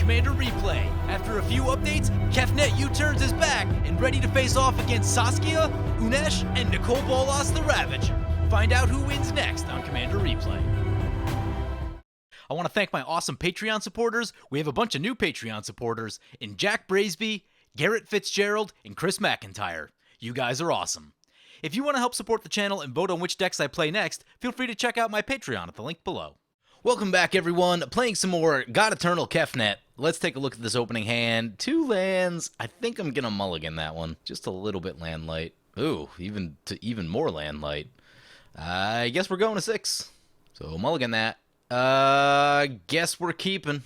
Commander Replay. After a few updates, Kefnet U-Turns is back and ready to face off against Saskia, Unesh, and Nicol Bolas the Ravager. Find out who wins next on Commander Replay. I want to thank my awesome Patreon supporters. We have a bunch of new Patreon supporters in Jack Braisby, Garrett Fitzgerald, and Chris McIntyre. You guys are awesome. If you want to help support the channel and vote on which decks I play next, feel free to check out my Patreon at the link below. Welcome back, everyone. Playing some more God Eternal Kefnet. Let's take a look at this opening hand. 2 lands. I think I'm going to mulligan that one. Just a little bit land light. Ooh, even more land light. I guess we're going to 6. So mulligan that. Guess we're keeping.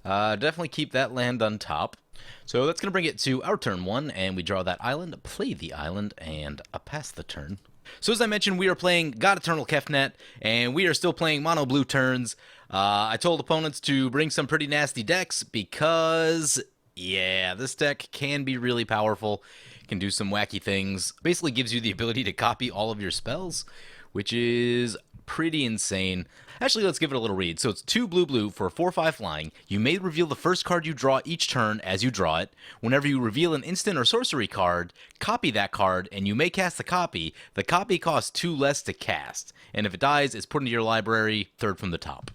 Definitely keep that land on top. So that's going to bring it to our turn 1, and we draw that island, play the island, and pass the turn. So as I mentioned, we are playing God Eternal Kefnet, and we are still playing mono blue turns. I told opponents to bring some pretty nasty decks because, yeah, this deck can be really powerful. It can do some wacky things. Basically gives you the ability to copy all of your spells, which is pretty insane. Actually, let's give it a little read. So it's 2 blue for 4/5 flying. You may reveal the first card you draw each turn as you draw it. Whenever you reveal an instant or sorcery card, copy that card, and you may cast the copy. The copy costs 2 less to cast, and if it dies, it's put into your library, 3rd from the top.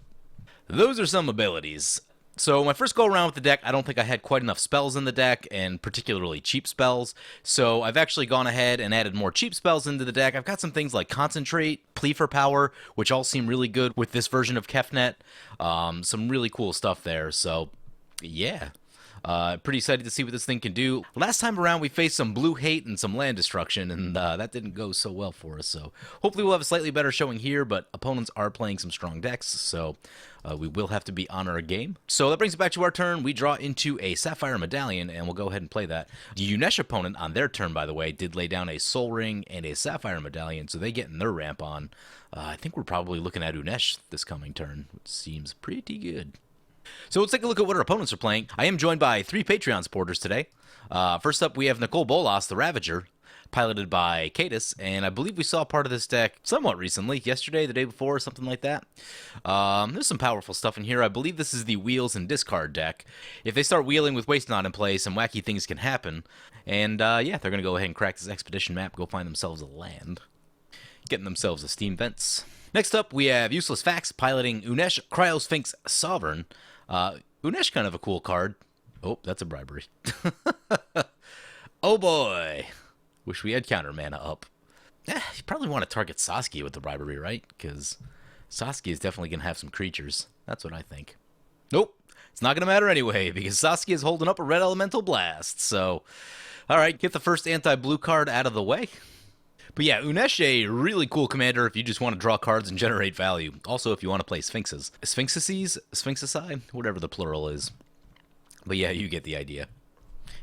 Those are some abilities. So my first go around with the deck, I don't think I had quite enough spells in the deck, and particularly cheap spells. So I've actually gone ahead and added more cheap spells into the deck. I've got some things like Concentrate, Plea for Power, which all seem really good with this version of Kefnet. Some really cool stuff there. So yeah. Pretty excited to see what this thing can do. Last time around, we faced some blue hate and some land destruction, and that didn't go so well for us. So hopefully we'll have a slightly better showing here, but opponents are playing some strong decks, so we will have to be on our game. So that brings it back to our turn. We draw into a Sapphire Medallion, and we'll go ahead and play that. The Unesh opponent on their turn, by the way, did lay down a Soul Ring and a Sapphire Medallion, so they get in their ramp on. I think we're probably looking at Unesh this coming turn, which seems pretty good. So let's take a look at what our opponents are playing. I am joined by 3 Patreon supporters today. First up, we have Nicol Bolas the Ravager, piloted by Cadis, and I believe we saw part of this deck somewhat recently, yesterday, the day before, something like that. There's some powerful stuff in here. I believe this is the Wheels and Discard deck. If they start wheeling with Waste Not in play, some wacky things can happen. And yeah, they're going to go ahead and crack this Expedition map, go find themselves a land. Getting themselves a Steam Vents. Next up, we have Useless Facts piloting Unesh Cryosphinx Sovereign. Unesh, kind of a cool card. Oh, that's a bribery. Oh boy. Wish we had counter mana up. You probably want to target Saskia with the bribery, right? Because Saskia is definitely going to have some creatures. That's what I think. Nope. It's not going to matter anyway, because Saskia is holding up a red elemental blast. So, alright, get the first anti-blue card out of the way. But yeah, Unesh, a really cool commander if you just want to draw cards and generate value. Also, if you want to play Sphinxes. Sphinxici, whatever the plural is. But yeah, you get the idea.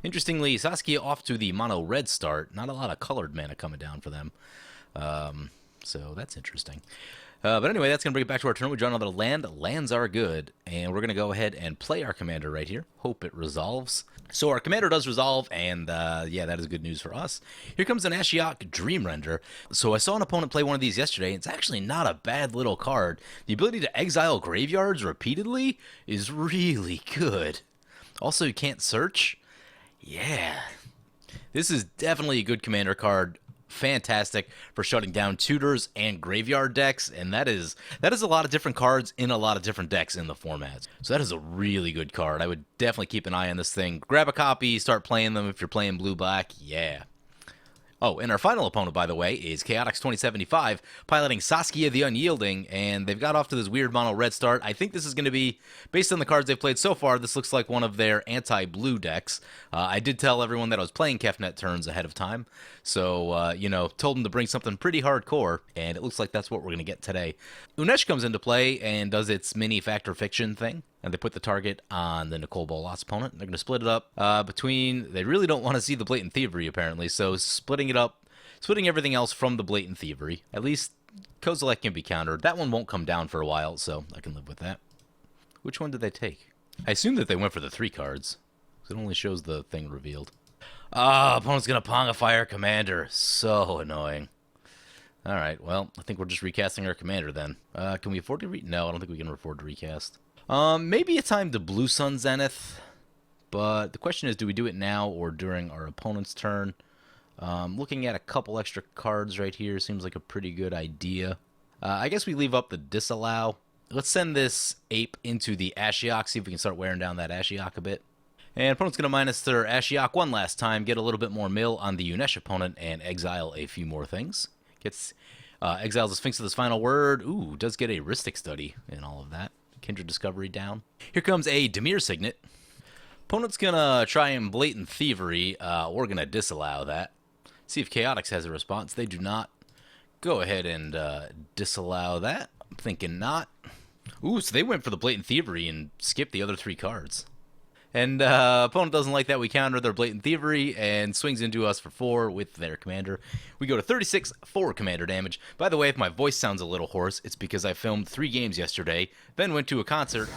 Interestingly, Saskia off to the mono red start. Not a lot of colored mana coming down for them. So that's interesting. But anyway, that's going to bring it back to our turn. We draw another land. Lands are good. And we're going to go ahead and play our commander right here. Hope it resolves. So our commander does resolve, and yeah, that is good news for us. Here comes an Ashiok Dreamrender. So I saw an opponent play one of these yesterday. It's actually not a bad little card. The ability to exile graveyards repeatedly is really good. Also, you can't search. Yeah. This is definitely a good commander card. Fantastic for shutting down tutors and graveyard decks, and that is a lot of different cards in a lot of different decks in the format. So that is a really good card. I would definitely keep an eye on this thing. Grab a copy, start playing them if you're playing blue-black. Yeah. Oh, and our final opponent, by the way, is Chaotix2075, piloting Saskia the Unyielding, and they've got off to this weird mono red start. I think this is going to be, based on the cards they've played so far, this looks like one of their anti-blue decks. I did tell everyone that I was playing Kefnet turns ahead of time, so, you know, told them to bring something pretty hardcore, and it looks like that's what we're going to get today. Unesh comes into play and does its mini Factor Fiction thing. And they put the target on the Nicol Bolas opponent. They're going to split it up between... They really don't want to see the Blatant Thievery, apparently. So splitting it up, splitting everything else from the Blatant Thievery. At least Kozilek can be countered. That one won't come down for a while, so I can live with that. Which one did they take? I assume that they went for the 3 cards. It only shows the thing revealed. Opponent's going to Pongify our commander. So annoying. Alright, well, I think we're just recasting our commander then. Can we afford to No, I don't think we can afford to recast. Maybe a time to Blue Sun Zenith, but the question is, do we do it now or during our opponent's turn? Looking at a couple extra cards right here seems like a pretty good idea. I guess we leave up the Disallow. Let's send this Ape into the Ashiok, see if we can start wearing down that Ashiok a bit. And opponent's going to minus their Ashiok one last time, get a little bit more mill on the Unesh opponent, and exile a few more things. Exiles the Sphinx of this final word. Ooh, does get a Rhystic Study and all of that. Kindred Discovery down. Here comes a Dimir Signet. Opponent's going to try and Blatant Thievery. We're going to disallow that. See if Chaotix has a response. They do not. Go ahead and disallow that. I'm thinking not. Ooh, so they went for the Blatant Thievery and skipped the other 3 cards. And opponent doesn't like that. We counter their Blatant Thievery and swings into us for 4 with their commander. We go to 36 for commander damage. By the way, if my voice sounds a little hoarse, it's because I filmed 3 games yesterday, then went to a concert.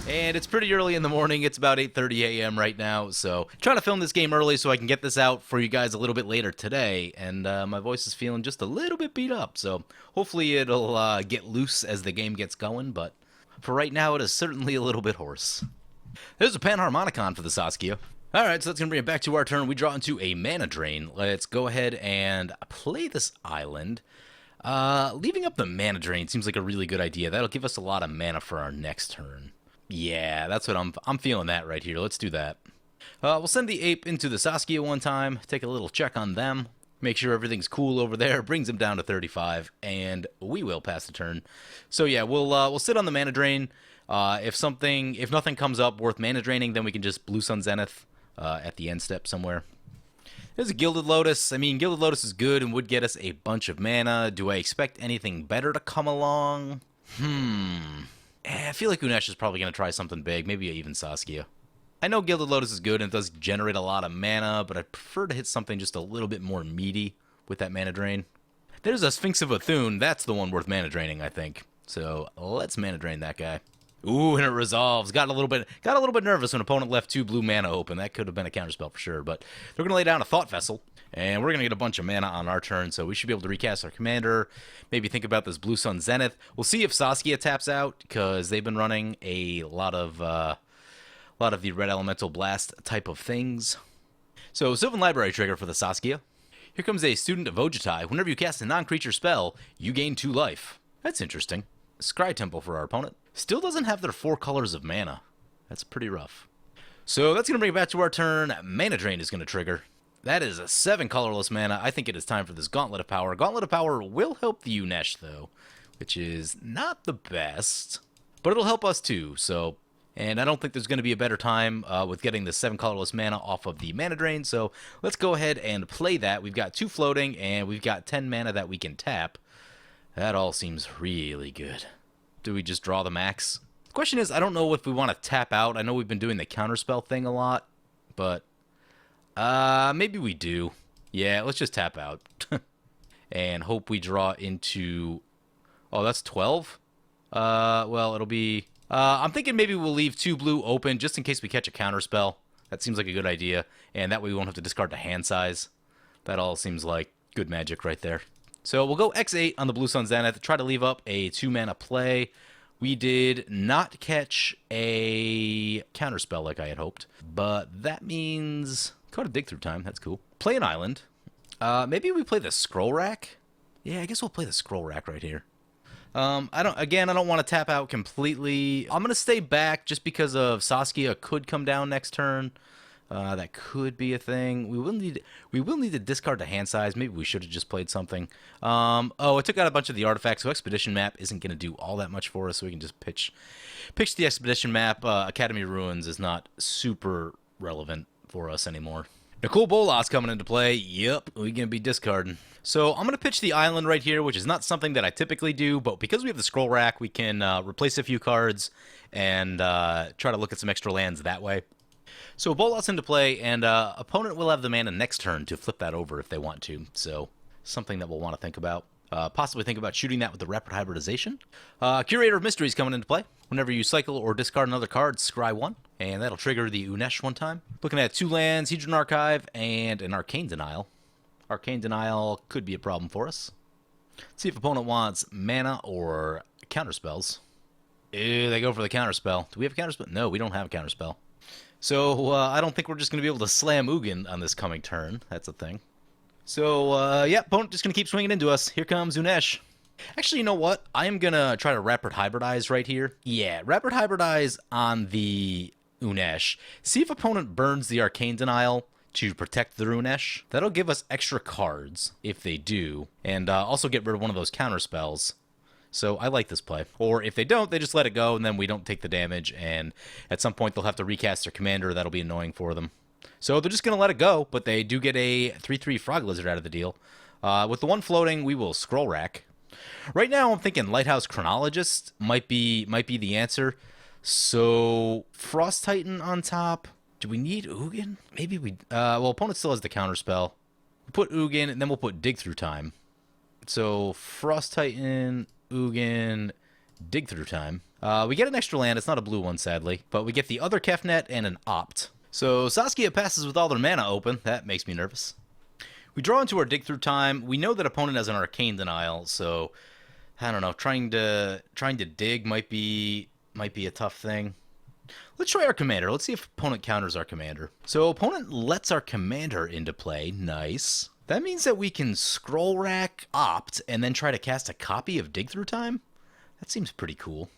And it's pretty early in the morning. It's about 8:30 a.m. right now, so trying to film this game early so I can get this out for you guys a little bit later today. And my voice is feeling just a little bit beat up, so hopefully it'll get loose as the game gets going. But for right now, it is certainly a little bit hoarse. There's a Panharmonicon for the Saskia. All right, so that's going to bring it back to our turn. We draw into a mana drain. Let's go ahead and play this island. Leaving up the mana drain seems like a really good idea. That'll give us a lot of mana for our next turn. Yeah, that's what I'm feeling that right here. Let's do that. We'll send the Ape into the Saskia one time, take a little check on them, make sure everything's cool over there, brings them down to 35, and we will pass the turn. So yeah, we'll sit on the mana drain. If nothing comes up worth mana draining, then we can just Blue Sun Zenith at the end step somewhere. There's a Gilded Lotus. I mean, Gilded Lotus is good and would get us a bunch of mana. Do I expect anything better to come along? I feel like Unesh is probably going to try something big, maybe even Saskia. I know Gilded Lotus is good and it does generate a lot of mana, but I prefer to hit something just a little bit more meaty with that mana drain. There's a Sphinx of Athun. That's the one worth mana draining, I think. So let's mana drain that guy. Ooh, and it resolves. Got a little bit nervous when opponent left 2 blue mana open. That could have been a counterspell for sure, but they're going to lay down a Thought Vessel. And we're going to get a bunch of mana on our turn, so we should be able to recast our commander. Maybe think about this Blue Sun Zenith. We'll see if Saskia taps out, because they've been running a lot of the Red Elemental Blast type of things. So, Sylvan Library trigger for the Saskia. Here comes a Student of Ojutai. Whenever you cast a non-creature spell, you gain 2 life. That's interesting. Scry Temple for our opponent. Still doesn't have their 4 colors of mana. That's pretty rough. So, that's going to bring it back to our turn. Mana Drain is going to trigger. That is a 7 colorless mana. I think it is time for this Gauntlet of Power. Gauntlet of Power will help the Unesh, though, which is not the best, but it'll help us too, so... And I don't think there's going to be a better time with getting the 7 colorless mana off of the mana drain, so let's go ahead and play that. We've got 2 floating, and we've got 10 mana that we can tap. That all seems really good. Do we just draw the max? The question is, I don't know if we want to tap out. I know we've been doing the counterspell thing a lot, but... maybe we do. Yeah, let's just tap out. And hope we draw into... Oh, that's 12? Well, it'll be... I'm thinking maybe we'll leave 2 blue open just in case we catch a counterspell. That seems like a good idea. And that way we won't have to discard the hand size. That all seems like good magic right there. So we'll go X8 on the Blue Sun Zenith. Try to leave up a 2-mana play. We did not catch a counterspell like I had hoped. But that means... Caught a dig through time. That's cool. Play an island. Maybe we play the Scroll Rack. Yeah, I guess we'll play the Scroll Rack right here. I don't want to tap out completely. I'm gonna stay back just because of Saskia could come down next turn. That could be a thing. We will need to discard the hand size. Maybe we should have just played something. Oh, it took out a bunch of the artifacts, so Expedition Map isn't gonna do all that much for us. So we can just pitch the Expedition Map. Academy Ruins is not super relevant for us anymore. Nicol Bolas coming into play. Yep, we're going to be discarding. So I'm going to pitch the island right here, which is not something that I typically do, but because we have the Scroll Rack, we can replace a few cards and try to look at some extra lands that way. So Bolas into play, and opponent will have the mana next turn to flip that over if they want to. So something that we'll want to think about. Possibly think about shooting that with the Rapid Hybridization. Curator of Mysteries coming into play. Whenever you cycle or discard another card, scry 1, and that'll trigger the Unesh one time. Looking at 2 lands, Hedron Archive, and an Arcane Denial. Arcane Denial could be a problem for us. Let's see if opponent wants mana or counterspells. Ew, they go for the counterspell. Do we have a counterspell? No, we don't have a counterspell. So, I don't think we're just going to be able to slam Ugin on this coming turn. That's a thing. So, yeah, opponent just going to keep swinging into us. Here comes Unesh. Actually, you know what? I am going to try to Rapid Hybridize right here. Yeah, Rapid Hybridize on the Unesh. See if opponent burns the Arcane Denial to protect the Unesh. That'll give us extra cards if they do, and also get rid of one of those counter spells. So I like this play. Or if they don't, they just let it go, and then we don't take the damage, and at some point they'll have to recast their commander. That'll be annoying for them. So they're just going to let it go, but they do get a 3/3 Frog Lizard out of the deal. With the one floating, we will Scroll Rack. Right now I'm thinking Lighthouse Chronologist might be the answer. So Frost Titan on top. Do we need Ugin? Maybe we... well, opponent still has the counterspell. We'll put Ugin, and then we'll put Dig Through Time. So Frost Titan, Ugin, Dig Through Time. We get an extra land. It's not a blue one, sadly. But we get the other Kefnet and an Opt. So Saskia passes with all their mana open. That makes me nervous. We draw into our Dig Through Time. We know that opponent has an Arcane Denial, so... I don't know. Trying to dig might be a tough thing. Let's try our commander. Let's see if opponent counters our commander. So opponent lets our commander into play. Nice. That means that we can Scroll Rack, Opt, and then try to cast a copy of Dig Through Time? That seems pretty cool.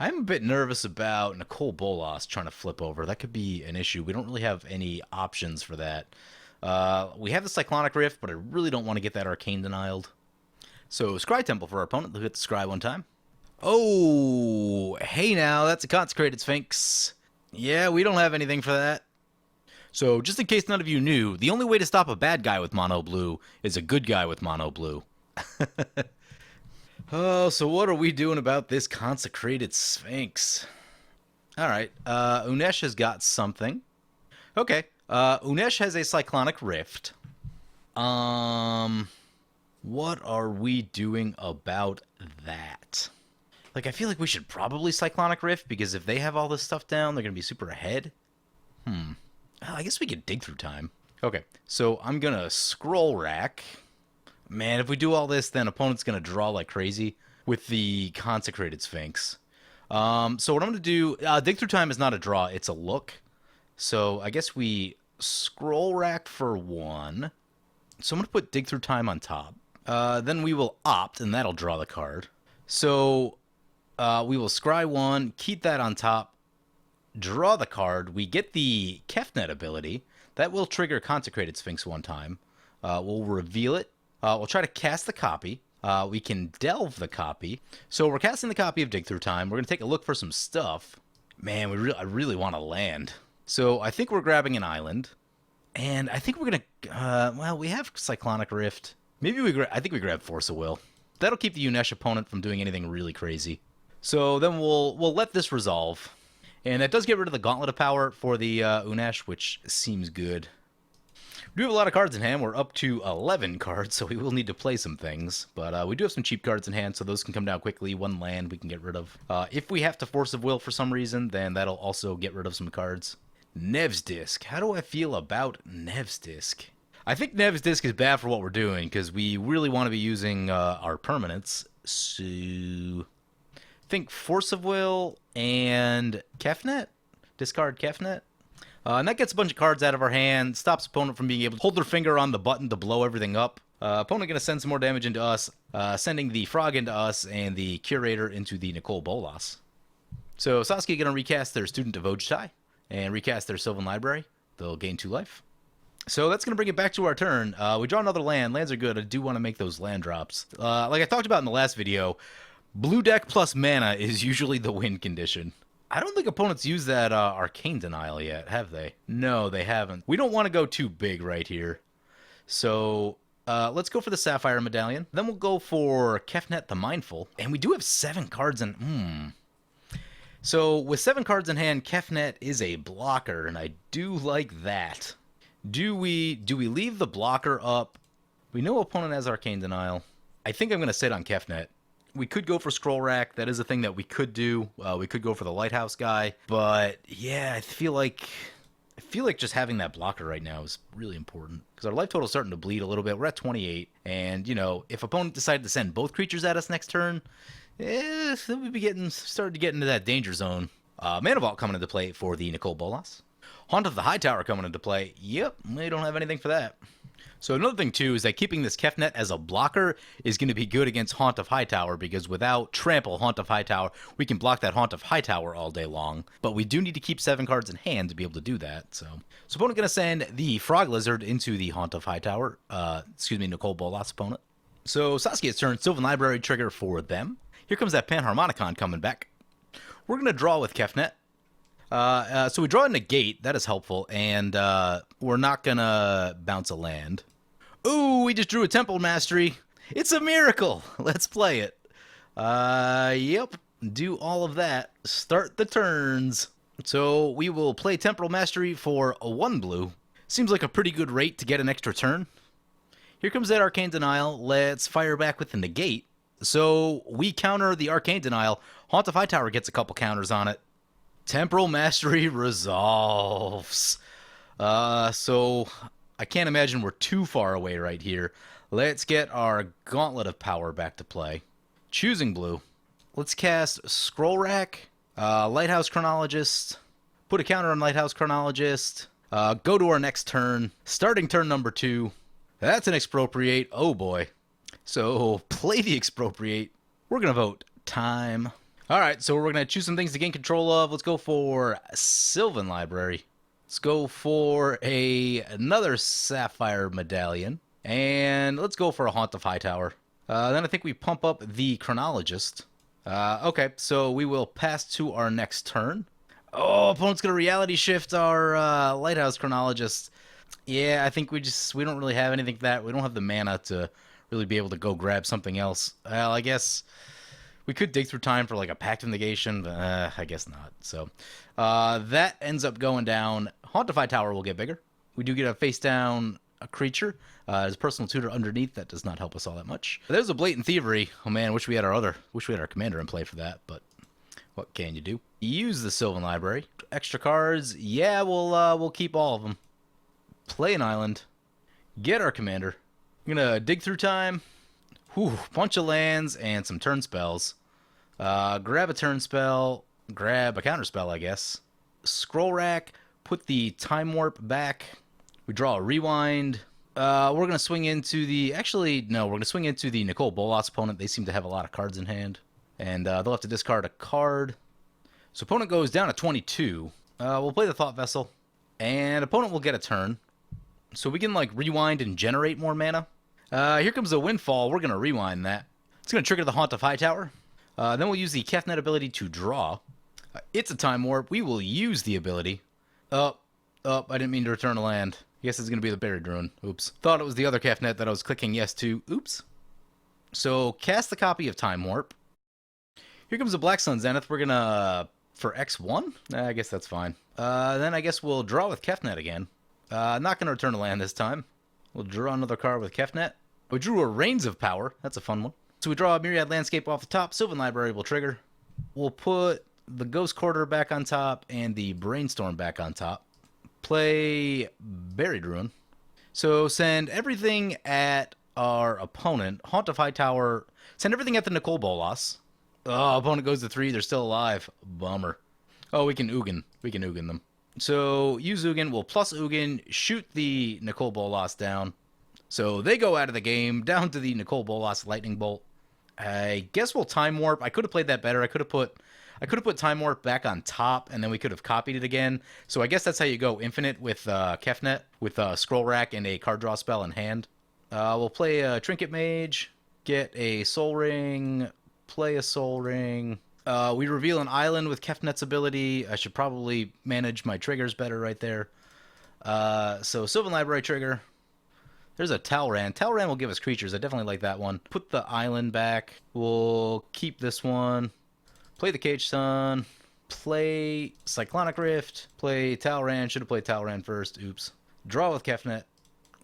I'm a bit nervous about Nicol Bolas trying to flip over. That could be an issue. We don't really have any options for that. We have the Cyclonic Rift, but I really don't want to get that Arcane Denialed. So Scry Temple for our opponent. They'll hit the Scry one time. Oh, hey now, that's a Consecrated Sphinx. Yeah, we don't have anything for that. So, just in case none of you knew, the only way to stop a bad guy with mono blue is a good guy with mono blue. Oh, so what are we doing about this Consecrated Sphinx? Alright, Unesh has got something. Okay, Unesh has a Cyclonic Rift. What are we doing about that? Like, I feel like we should probably Cyclonic Rift, because if they have all this stuff down, they're going to be super ahead. I guess we could Dig Through Time. Okay, so I'm going to Scroll Rack. Man, if we do all this, then opponent's going to draw like crazy with the Consecrated Sphinx. So what I'm going to do... Dig Through Time is not a draw, it's a look. So I guess we Scroll Rack for one. So I'm going to put Dig Through Time on top. Then we will Opt, and that'll draw the card. So... we will Scry one, keep that on top, draw the card. We get the Kefnet ability. That will trigger Consecrated Sphinx one time. We'll reveal it. We'll try to cast the copy. We can delve the copy. So we're casting the copy of Dig Through Time. We're going to take a look for some stuff. Man, I really want to land. So I think we're grabbing an island. And I think we're going to... well, we have Cyclonic Rift. Maybe I think we grab Force of Will. That'll keep the Unesh opponent from doing anything really crazy. So then we'll let this resolve. And that does get rid of the Gauntlet of Power for the Unesh, which seems good. We do have a lot of cards in hand. We're up to 11 cards, so we will need to play some things. But we do have some cheap cards in hand, so those can come down quickly. One land we can get rid of. If we have to Force of Will for some reason, then that'll also get rid of some cards. Nev's Disc. How do I feel about Nev's Disc? I think Nev's Disc is bad for what we're doing, because we really want to be using our permanents. So... think Force of Will and Kefnet. Discard Kefnet. And that gets a bunch of cards out of our hand, stops opponent from being able to hold their finger on the button to blow everything up. Opponent going to send some more damage into us, sending the Frog into us and the Curator into the Nicol Bolas. So Saskia going to recast their Student of Ojtai and recast their Sylvan Library. They'll gain 2 life. So that's going to bring it back to our turn. We draw another land. Lands are good. I do want to make those land drops. Like I talked about in the last video, blue deck plus mana is usually the win condition. I don't think opponents use that Arcane Denial yet, have they? No, they haven't. We don't want to go too big right here. So let's go for the Sapphire Medallion. Then we'll go for Kefnet the Mindful. And we do have 7 cards in... So with 7 cards in hand, Kefnet is a blocker, and I do like that. Do we leave the blocker up? We know opponent has Arcane Denial. I think I'm going to sit on Kefnet. We could go for Scroll Rack. That is a thing that we could do. We could go for the Lighthouse guy. But yeah, I feel like I feel like just having that blocker right now is really important because our life total is starting to bleed a little bit. We're at 28, and you know, if opponent decided to send both creatures at us next turn, then we'd be started to get into that danger zone. Mana Vault coming into play for the Nicol Bolas. Haunt of the Hightower coming into play. Yep, we don't have anything for that. So another thing too is that keeping this Kefnet as a blocker is going to be good against Haunt of Hightower because without Trample Haunt of Hightower, we can block that Haunt of Hightower all day long. But we do need to keep 7 cards in hand to be able to do that. So opponent going to send the Frog Lizard into the Haunt of Hightower. Nicol Bolas opponent. So Saskia's turn, Sylvan Library trigger for them. Here comes that Panharmonicon coming back. We're going to draw with Kefnet. So we draw a negate. That is helpful. And we're not going to bounce a land. Ooh, we just drew a Temple Mastery. It's a miracle. Let's play it. Yep. Do all of that. Start the turns. So we will play Temporal Mastery for a 1 blue. Seems like a pretty good rate to get an extra turn. Here comes that Arcane Denial. Let's fire back with the negate. So we counter the Arcane Denial. Haunt of Hightower gets a couple counters on it. Temporal Mastery resolves. So I can't imagine we're too far away right here. Let's get our Gauntlet of Power back to play. Choosing blue. Let's cast Scroll Rack, Lighthouse Chronologist, put a counter on Lighthouse Chronologist, go to our next turn, starting turn number 2. That's an Expropriate. Oh boy. So play the Expropriate. We're going to vote time. All right, so we're going to choose some things to gain control of. Let's go for Sylvan Library. Let's go for another Sapphire Medallion. And let's go for a Haunt of Hightower. Then I think we pump up the Chronologist. Okay, so we will pass to our next turn. Oh, opponent's going to Reality Shift our Lighthouse Chronologist. Yeah, I think we don't really have anything for that. We don't have the mana to really be able to go grab something else. Well, I guess we could dig through time for like a Pact of Negation, but I guess not. So that ends up going down. Haunt of Hightower will get bigger. We do get a face down a creature. There's a personal tutor underneath. That does not help us all that much. There's a Blatant Thievery. Oh man, wish we had our commander in play for that, but what can you do? Use the Sylvan Library. Extra cards. Yeah, we'll keep all of them. Play an island. Get our commander. I'm gonna dig through time. Whew, bunch of lands and some turn spells. Grab a turn spell. Grab a counter spell, I guess. Scroll Rack. Put the Time Warp back. We draw a Rewind. We're going to swing into the... Actually, no, we're going to swing into the Nicol Bolas opponent. They seem to have a lot of cards in hand. And they'll have to discard a card. So opponent goes down to 22. We'll play the Thought Vessel. And opponent will get a turn. So we can, like, rewind and generate more mana. Here comes a Windfall. We're going to rewind that. It's going to trigger the Haunt of Hightower. Then we'll use the Kefnet ability to draw. It's a Time Warp. We will use the ability. I didn't mean to return a land. I guess it's going to be the Buried Ruin. Oops. Thought it was the other Kefnet that I was clicking yes to. Oops. So, cast the copy of Time Warp. Here comes the Black Sun Zenith. We're going to... For X1? I guess that's fine. Then I guess we'll draw with Kefnet again. Not going to return a land this time. We'll draw another card with Kefnet. We drew a Reigns of Power. That's a fun one. So we draw a Myriad Landscape off the top. Sylvan Library will trigger. We'll put the Ghost Quarter back on top and the Brainstorm back on top. Play Buried Ruin. So send everything at our opponent. Haunt of Hightower. Send everything at the Nicol Bolas. Oh, opponent goes to 3. They're still alive. Bummer. Oh, we can Ugin. We can Ugin them. So use Ugin. We'll plus Ugin. Shoot the Nicol Bolas down. So they go out of the game. Down to the Nicol Bolas Lightning Bolt. I guess we'll Time Warp. I could have played that better. I could have put Time Warp back on top, and then we could have copied it again. So I guess that's how you go infinite with Kefnet, with Scroll Rack and a card draw spell in hand. We'll play a Trinket Mage, get a Soul Ring, play a Soul Ring. We reveal an island with Kefnet's ability. I should probably manage my triggers better right there. So Sylvan Library trigger. There's a Talran. Talran will give us creatures. I definitely like that one. Put the island back. We'll keep this one. Play the Cage Sun. Play Cyclonic Rift. Play Talran. Should have played Talran first. Oops. Draw with Kefnet.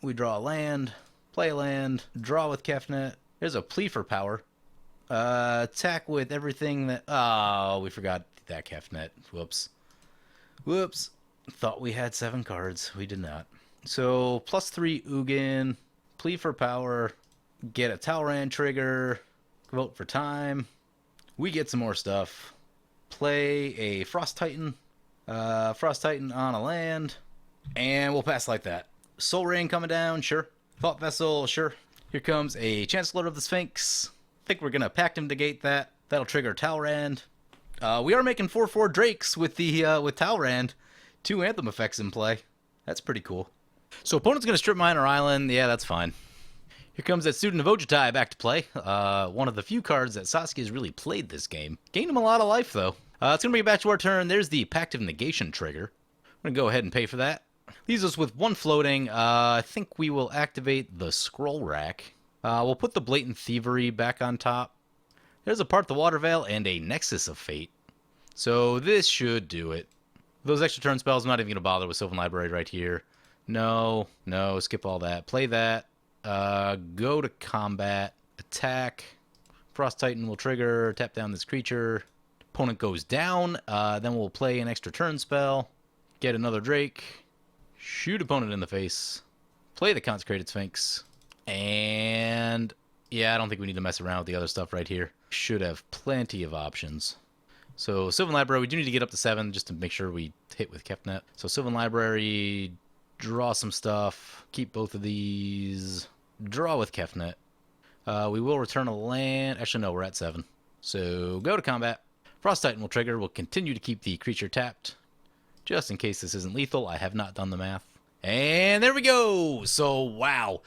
We draw a land. Play a land. Draw with Kefnet. There's a Plea for Power. Attack with everything that... Oh, we forgot that Kefnet. Whoops. Whoops. Thought we had 7 cards. We did not. So, +3 Ugin, Plea for Power, get a Talrand trigger, vote for time. We get some more stuff. Play a Frost Titan. Frost Titan on a land. And we'll pass like that. Soul Rain coming down, sure. Thought Vessel, sure. Here comes a Chancellor of the Sphinx. I think we're going to Pactum negate that. That'll trigger Talrand. We are making 4/4 Drakes with with Talrand. 2 Anthem effects in play. That's pretty cool. So opponent's going to strip mine or island. Yeah, that's fine. Here comes that Student of Ojutai back to play. One of the few cards that Saskia has really played this game. Gained him a lot of life, though. It's going to bring it back to our turn. There's the Pact of Negation trigger. I'm going to go ahead and pay for that. Leaves us with 1 floating. I think we will activate the Scroll Rack. We'll put the Blatant Thievery back on top. There's a Part the Water Veil and a Nexus of Fate. So this should do it. Those extra turn spells, I'm not even going to bother with Sylvan Library right here. No, skip all that. Play that. Go to combat. Attack. Frost Titan will trigger. Tap down this creature. Opponent goes down. Then we'll play an extra turn spell. Get another Drake. Shoot opponent in the face. Play the Consecrated Sphinx. And yeah, I don't think we need to mess around with the other stuff right here. Should have plenty of options. So Sylvan Library, we do need to get up to 7 just to make sure we hit with Kefnet. So Sylvan Library, draw some stuff. Keep both of these. Draw with Kefnet. We will return a land. Actually, no, we're at 7. So go to combat. Frost Titan will trigger. We'll continue to keep the creature tapped. Just in case this isn't lethal. I have not done the math. And there we go. So, wow.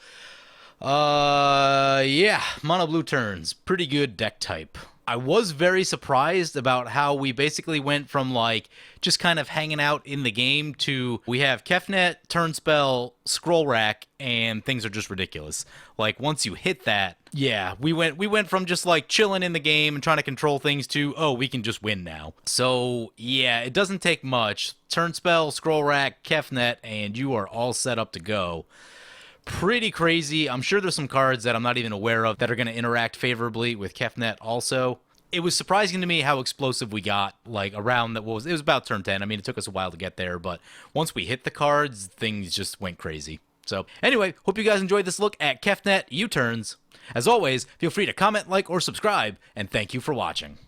Yeah, mono blue turns. Pretty good deck type. I was very surprised about how we basically went from like just kind of hanging out in the game to we have Kefnet, turn spell, scroll rack, and things are just ridiculous. Like once you hit that, yeah, we went from just like chilling in the game and trying to control things to, oh, we can just win now. So yeah, it doesn't take much. Turn spell, scroll rack, Kefnet, and you are all set up to go. Pretty crazy. I'm sure there's some cards that I'm not even aware of that are going to interact favorably with Kefnet also. It was surprising to me how explosive we got, like, around that. It was about turn 10. I mean, it took us a while to get there, but once we hit the cards, things just went crazy. So, anyway, hope you guys enjoyed this look at Kefnet U-turns. As always, feel free to comment, like, or subscribe, and thank you for watching.